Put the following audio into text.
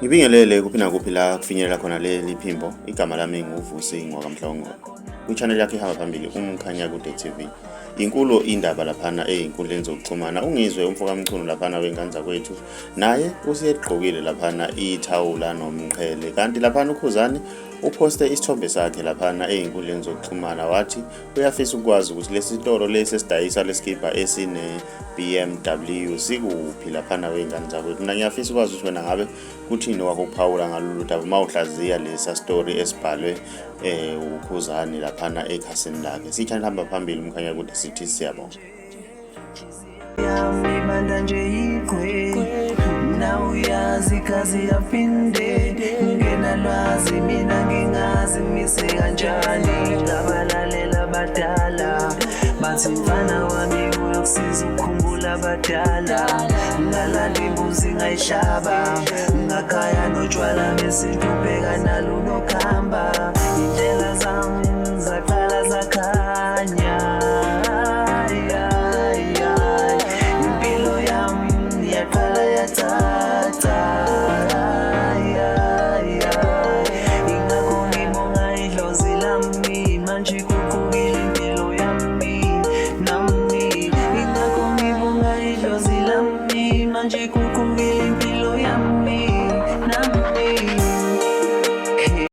Ngibingelele kuphi nakuphi la kufinyelela khona leli phimbo. Igama lami nguVusi Ngwakamhlongo. Kwi-channel yakhe ihamba phambili Umkhanya Kude TV. Inkulu indaba laphana ezinkundleni zokuxhumana. Ungizwe umfoka mchunu laphana wengane kwethu. Naye usiyegqokile laphana ithawula nomqhele. Kanti laphana uKhuzani uposte isithombe sakhe laphana ezinkundleni zokuxhumana wathi uyafisa ukwazi ukuthi lesi sitolo lesi esidayisa leskipa esine BMW sikuphi laphana wengane zakwethu. Mina ngiyafisa ukwazi ukuthi wena ngabe kuthini wakho ukuphawula ngalolu daba mawuhlaziya lesa story esibhalwe uKhuzani laphana ekhasini lakhe. Sithanda hamba phambili Umkhanya Kude sithi siyabonga. Yamibanda nje igwe na uyazi kazi yapinde ngenalwazi mina ngingazi mise kanjani ngabalalela badala bathi mfana wami uyokusiza ukukhumbula badala ngalanda imbuzi ngayihlaba ngakhaya notshwala besintu ubheka nalunokhamba indlela zami zaqala zakhanya Magic